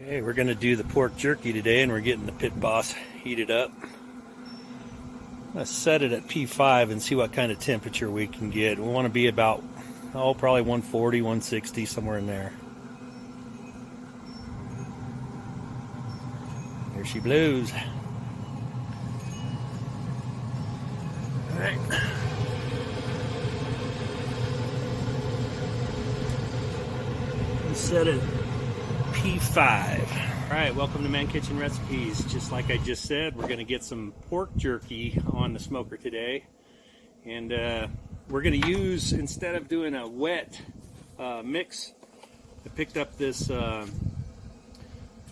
Okay, we're going to do the pork jerky today, and we're getting the Pit Boss heated up. I'm going to set it at P5 and see what kind of temperature we can get. We want to be about, probably 140, 160, somewhere in there. There she blows. All right. Set it P5. All right, welcome to ManKitchenRecipes. Just like I just said, we're going to get some pork jerky on the smoker today. And we're going to use, instead of doing a wet mix, I picked up this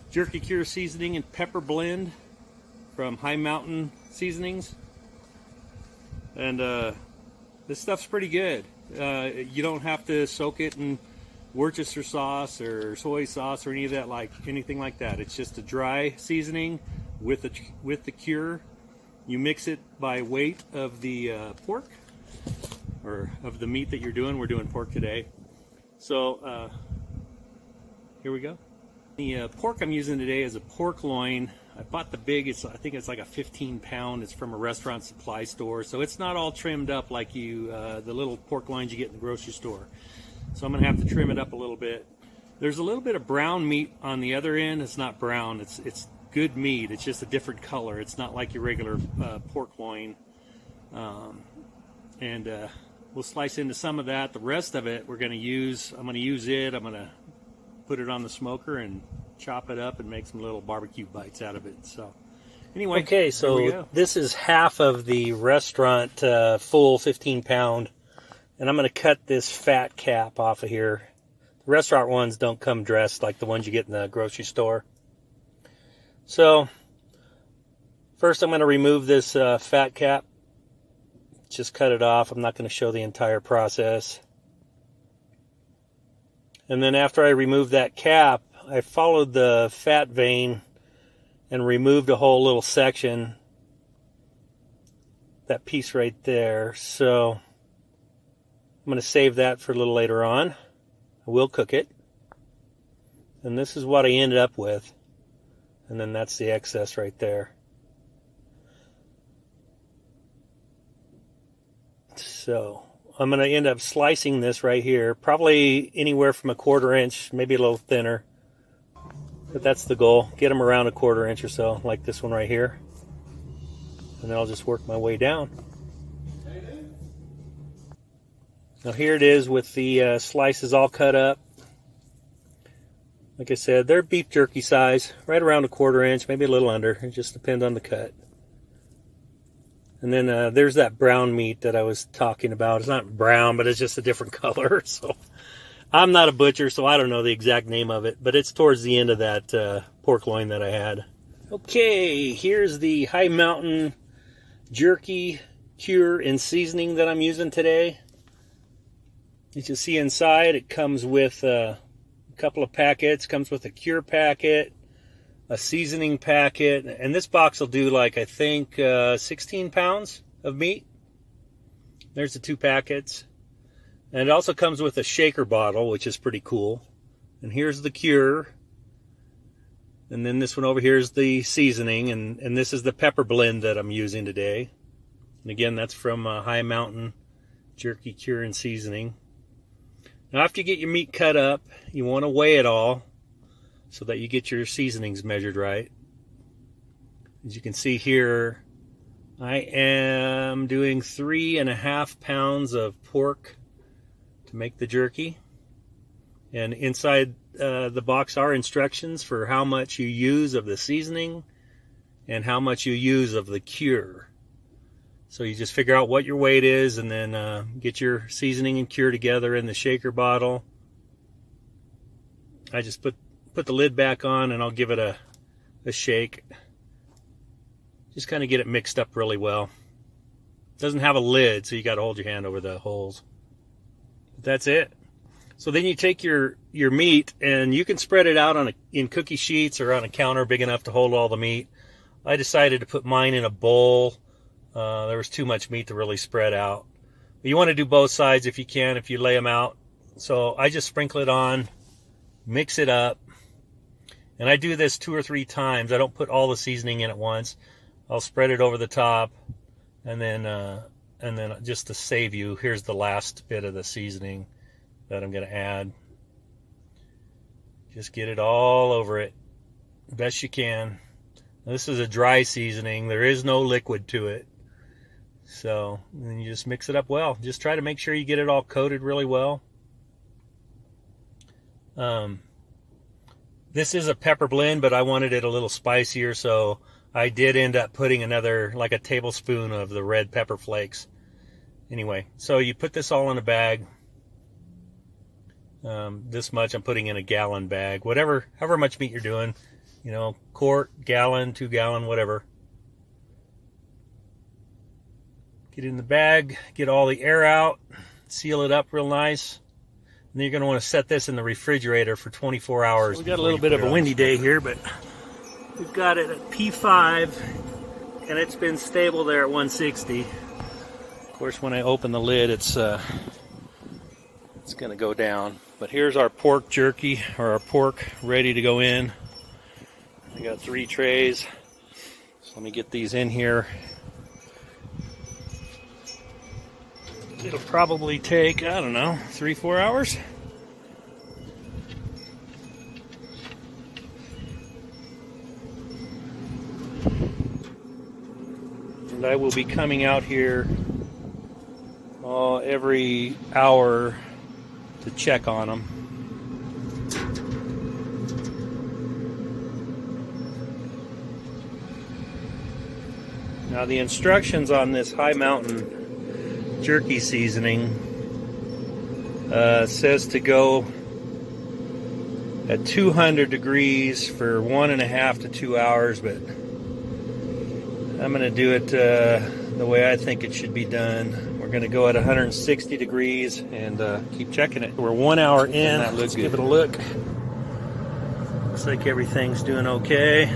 jerky cure seasoning and pepper blend from High Mountain Seasonings. And this stuff's pretty good. You don't have to soak it in Worcester sauce or soy sauce or anything like that. It's just a dry seasoning with the cure. You mix it by weight of the pork or of the meat that you're doing. We're doing pork today. So here we go. The pork I'm using today is a pork loin. I bought the big, I think it's like a 15-pound. It's from a restaurant supply store. So it's not all trimmed up like the little pork loins you get in the grocery store. So I'm going to have to trim it up a little bit. There's a little bit of brown meat on the other end. It's not brown. It's good meat. It's just a different color. It's not like your regular pork loin. We'll slice into some of that. The rest of it I'm going to use it. I'm going to put it on the smoker and chop it up and make some little barbecue bites out of it. So anyway. Okay, so this is half of the restaurant full 15-pound. And I'm going to cut this fat cap off of here. The restaurant ones don't come dressed like the ones you get in the grocery store. So, first I'm going to remove this fat cap. Just cut it off. I'm not going to show the entire process. And then after I remove that cap, I followed the fat vein and removed a whole little section. That piece right there. So I'm going to save that for a little later on. I will cook it. And this is what I ended up with. And then that's the excess right there. So I'm going to end up slicing this right here. Probably anywhere from 1/4 inch, maybe a little thinner. But that's the goal. Get them around 1/4 inch or so, like this one right here. And then I'll just work my way down. Now here it is with the slices all cut up. Like I said, they're beef jerky size, right around 1/4 inch, maybe a little under. It just depends on the cut. And then there's that brown meat that I was talking about. It's not brown, but it's just a different color. So I'm not a butcher, so I don't know the exact name of it, but it's towards the end of that pork loin that I had. Okay, here's the High Mountain jerky cure and seasoning that I'm using today. As you see inside, it comes with a couple of packets. Comes with a cure packet, a seasoning packet, and this box will do like, I think, 16 pounds of meat. There's the 2 packets. And it also comes with a shaker bottle, which is pretty cool. And here's the cure. And then this one over here is the seasoning, and this is the pepper blend that I'm using today. And again, that's from High Mountain Jerky Cure and Seasoning. Now after you get your meat cut up, you want to weigh it all so that you get your seasonings measured right. As you can see here, I am doing 3.5 pounds of pork to make the jerky. And inside the box are instructions for how much you use of the seasoning and how much you use of the cure. So you just figure out what your weight is and then get your seasoning and cure together in the shaker bottle. I just put the lid back on and I'll give it a shake. Just kind of get it mixed up really well. It doesn't have a lid, so you got to hold your hand over the holes. But that's it. So then you take your meat and you can spread it out in cookie sheets or on a counter big enough to hold all the meat. I decided to put mine in a bowl. There was too much meat to really spread out. But you want to do both sides if you can, if you lay them out. So I just sprinkle it on, mix it up, And I do this 2 or 3 times. I don't put all the seasoning in at once. I'll spread it over the top, and then just to save you, here's the last bit of the seasoning that I'm going to add. Just get it all over it, best you can. This is a dry seasoning. There is no liquid to it. So then you just mix it up well. Just try to make sure you get it all coated really well. This is a pepper blend, but I wanted it a little spicier, so I did end up putting another, like a tablespoon of the red pepper flakes. Anyway, so you put this all in a bag. This much I'm putting in a gallon bag. However much meat you're doing, you know, quart, gallon, 2 gallon, whatever. Get in the bag, get all the air out, seal it up real nice. And then you're going to want to set this in the refrigerator for 24 hours. So we got a little bit of a windy day here, but we've got it at P5, and it's been stable there at 160. Of course, when I open the lid, it's going to go down. But here's our pork jerky, or our pork ready to go in. I got 3 trays. So let me get these in here. It'll probably take, I don't know, 3-4 hours. And I will be coming out here every hour to check on them. Now the instructions on this High Mountain jerky seasoning says to go at 200 degrees for 1.5 to 2 hours, but I'm going to do it the way I think it should be done. We're going to go at 160 degrees and keep checking it. We're 1 hour in. Let's give it a look. Looks like everything's doing okay.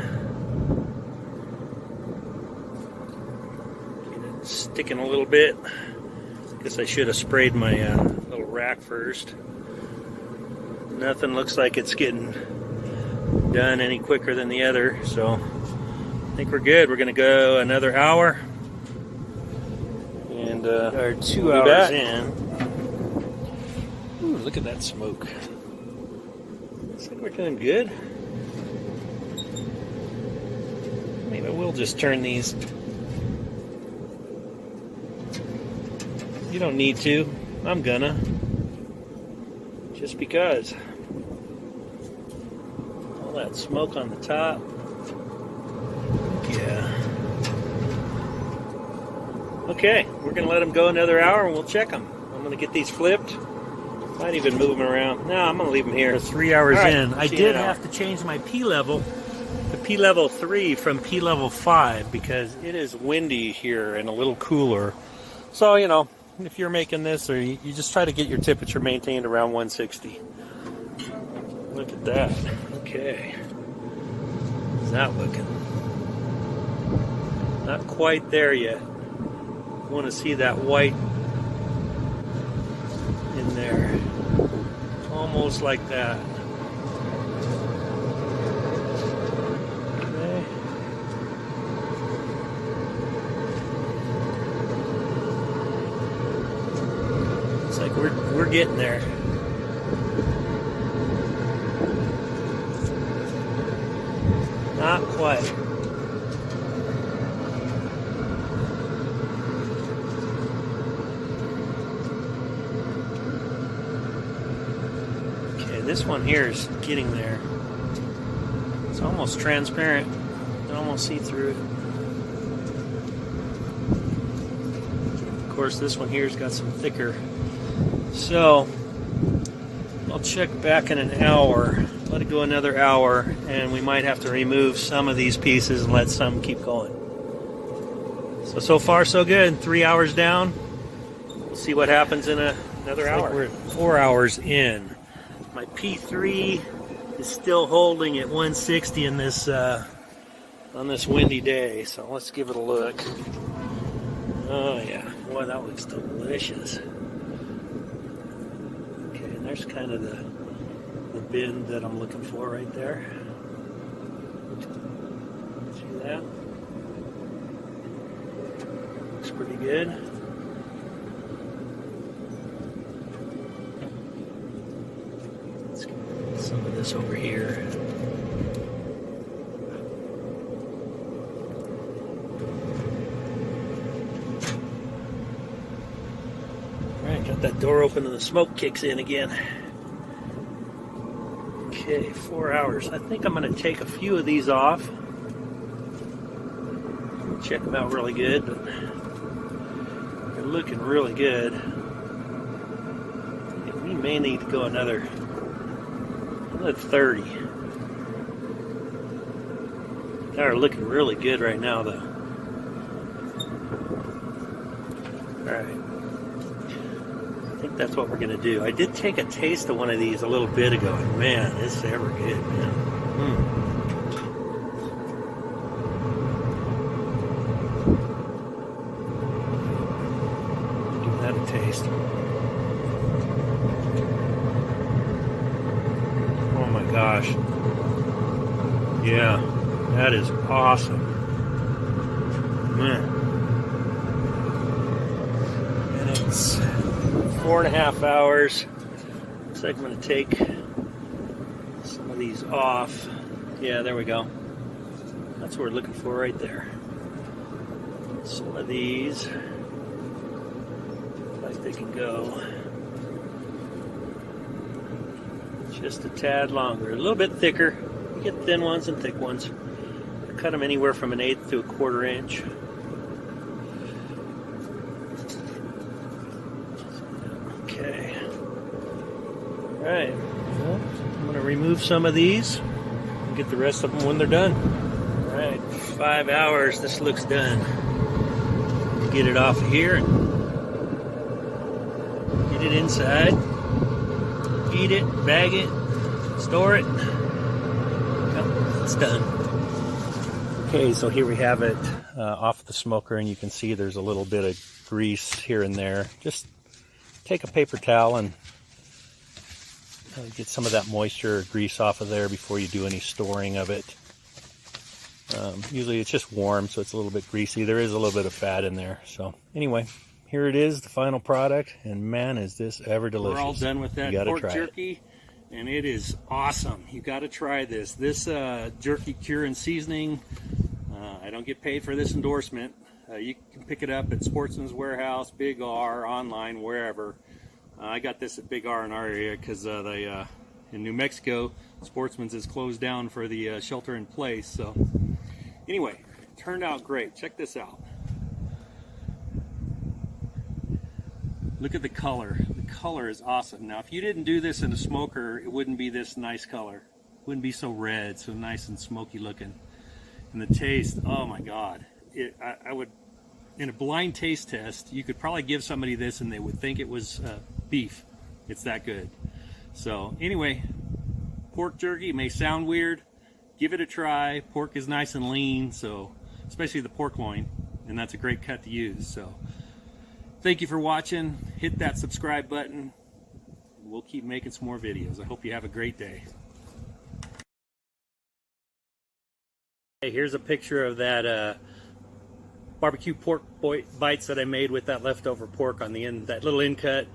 Sticking a little bit. Guess I should have sprayed my little rack first. Nothing looks like it's getting done any quicker than the other, so I think we're good. We're going to go another hour, and our 2 hours in. Ooh, look at that smoke. Looks like we're doing good. Maybe we'll just turn these. You don't need to. I'm gonna. Just because. All that smoke on the top. Yeah. Okay, we're gonna let them go another hour and we'll check them. I'm gonna get these flipped. Might even move them around. No, I'm gonna leave them here. 3 hours in. I did have to change my P level to P level 3 from P level 5 because it is windy here and a little cooler. So, you know, if you're making this, or you just try to get your temperature maintained around 160. Look at that. Okay. How's that looking? Not quite there yet. You want to see that white in there. Almost like that. We're getting there. Not quite. Okay, this one here is getting there. It's almost transparent. You can almost see through it. Of course, this one here's got some thicker. So, I'll check back in an hour, let it go another hour, and we might have to remove some of these pieces and let some keep going. So far so good. 3 hours down. We'll see what happens in another hour. We're 4 hours in. My P3 is still holding at 160 in this on this windy day, so let's give it a look. Oh yeah, boy, that looks delicious. There's kind of the bend that I'm looking for right there. Yeah. Looks pretty good. Let's get some of this over here. Alright, got that door open and the smoke kicks in again. Okay, 4 hours. I think I'm going to take a few of these off. Check them out really good, but they're looking really good. We may need to go another 30. They're looking really good right now, though. Alright. I think that's what we're going to do. I did take a taste of one of these a little bit ago, and man, it's ever good, man. Give that a taste. Oh my gosh. Yeah, that is awesome. Man. And it's 4.5 hours. Looks like I'm going to take some of these off. Yeah, there we go. That's what we're looking for right there. Some of these. Looks like they can go just a tad longer. A little bit thicker. You get thin ones and thick ones. Cut them anywhere from 1/8 to 1/4 inch. Okay. Alright. Well, I'm going to remove some of these and get the rest of them when they're done. Alright, 5 hours. This looks done. Get it off of here and get it inside. Eat it, bag it, store it. Yep, it's done. Okay, so here we have it off the smoker, and you can see there's a little bit of grease here and there. Just take a paper towel and get some of that moisture or grease off of there before you do any storing of it. Usually it's just warm, so it's a little bit greasy. There is a little bit of fat in there. So anyway, here it is, the final product, and man, is this ever delicious. We're all done with that pork jerky, and it is awesome. You got to try this. This jerky cure and seasoning, I don't get paid for this endorsement. You can pick it up at Sportsman's Warehouse, Big R, online, wherever. I got this at Big R in our area because in New Mexico, Sportsman's is closed down for the shelter in place. So anyway, turned out great. Check this out. Look at the color. The color is awesome. Now, if you didn't do this in a smoker, it wouldn't be this nice color. It wouldn't be so red, so nice and smoky looking. And the taste, oh my God. I would, in a blind taste test, you could probably give somebody this and they would think it was beef. It's that good. So anyway, pork jerky may sound weird. Give it a try. Pork is nice and lean, so especially the pork loin, and that's a great cut to use. So thank you for watching. Hit that subscribe button. We'll keep making some more videos. I hope you have a great day. Hey, here's a picture of that barbecue pork bites that I made with that leftover pork on the end, that little end cut.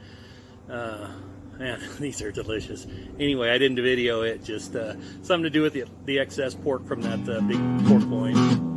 Man, these are delicious. Anyway, I didn't video it, just something to do with the excess pork from that big pork loin.